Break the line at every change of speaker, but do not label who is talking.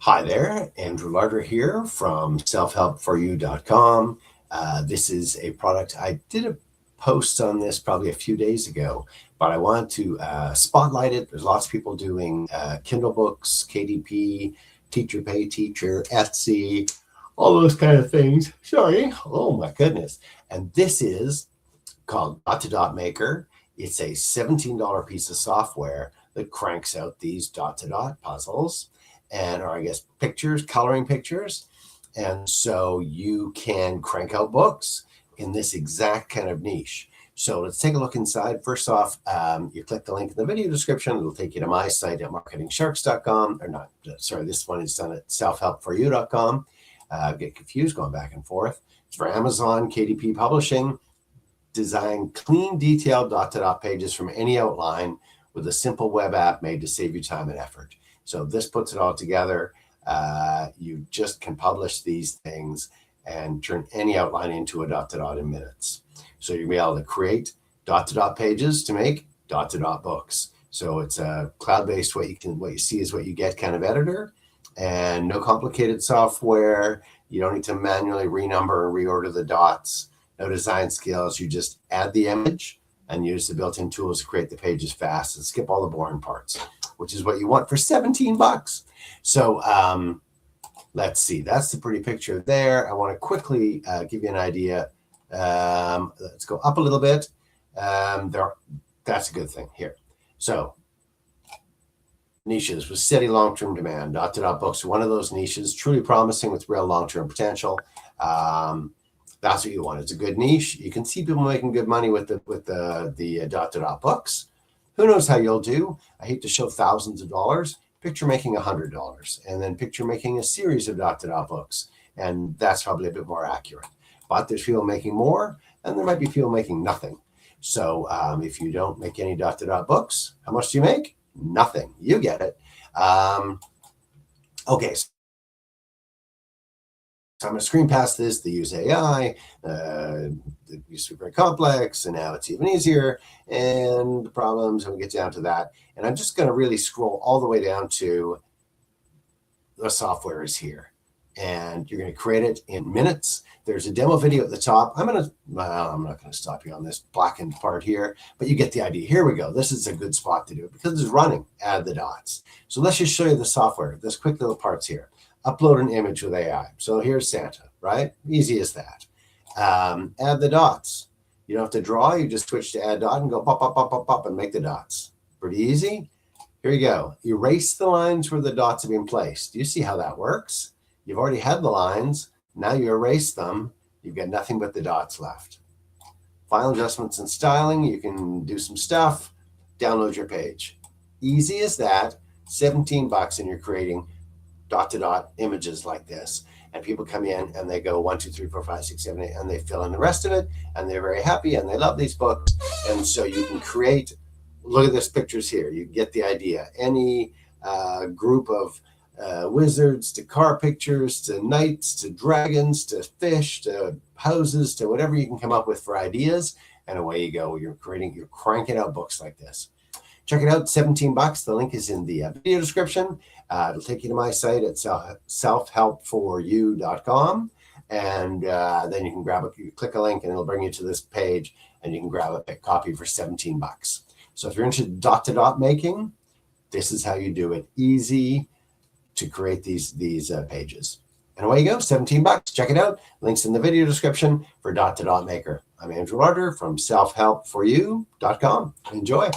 Hi there, Andrew Larder here from selfhelpforyou.com. This is a product. I did a post on this probably a few days ago, but I want to spotlight it. There's lots of people doing Kindle books, KDP, Teacher Pay Teacher, Etsy, all those kind of things. Sorry. Oh my goodness. And this is called Dot2Dot Maker. It's a $17 piece of software that cranks out these dot-to-dot puzzles and, or I guess pictures, coloring pictures. And so you can crank out books in this exact kind of niche. So let's take a look inside. First off, you click the link in the video description. It'll take you to my site at marketingsharks.com, or not, sorry, this one is done at selfhelpforyou.com. Get confused going back and forth. It's for Amazon, KDP Publishing. Design clean, detailed dot-to-dot pages from any outline with a simple web app made to save you time and effort. So this puts it all together. You just can publish these things and turn any outline into a dot-to-dot in minutes. So you'll be able to create dot-to-dot pages to make dot-to-dot books. So it's a cloud-based, what you see is what you get kind of editor, and no complicated software. You don't need to manually renumber and reorder the dots. No design skills. You just add the image and use the built-in tools to create the pages fast and skip all the boring parts, which is what you want for 17 bucks. So let's see. That's the pretty picture there. I want to quickly give you an idea. Let's go up a little bit. That's a good thing here. So niches with steady long-term demand. Dot-to-dot books are one of those niches, truly promising with real long-term potential. That's what you want. It's a good niche. You can see people making good money with the dot-to-dot books. Who knows how you'll do? I hate to show thousands of dollars. Picture making $100, and then picture making a series of dot-to-dot books, and that's probably a bit more accurate. But there's people making more, and there might be people making nothing. So if you don't make any dot-to-dot books, how much do you make? Nothing. You get it. Okay. So I'm going to screen past this. They use AI. It used to be very complex, and now it's even easier. And the problems, and we get down to that. And I'm just going to really scroll all the way down to the software is here. And you're going to create it in minutes. There's a demo video at the top. I'm not going to stop you on this blackened part here, but you get the idea. Here we go. This is a good spot to do it because it's running. Add the dots. So let's just show you the software. There's quick little parts here. Upload an image with AI. So here's Santa, right? Easy as that. Add the dots. You don't have to draw. You just switch to add dot and go pop, pop, pop, pop, pop, and make the dots. Pretty easy. Here you go. Erase the lines where the dots have been placed. Do you see how that works? You've already had the lines. Now you erase them. You've got nothing but the dots left. Final adjustments and styling. You can do some stuff. Download your page. Easy as that. 17 bucks, and you're creating dot-to-dot images like this, and people come in and they go 1, 2, 3, 4, 5, 6, 7, 8, and they fill in the rest of it, and they're very happy and they love these books. And so you can create, look at this pictures here, you get the idea. Any group of wizards to car pictures to knights to dragons to fish to houses to whatever you can come up with for ideas, and away you go. You're cranking out books like this. Check it out, 17 bucks. The link is in the video description. It'll take you to my site at selfhelpforyou.com. And then you can grab it. You click a link and it'll bring you to this page, and you can grab a copy for 17 bucks. So if you're interested in dot-to-dot making, this is how you do it. Easy to create these pages. And away you go, 17 bucks. Check it out. Links in the video description for Dot2Dot Maker. I'm Andrew Larder from selfhelpforyou.com. Enjoy.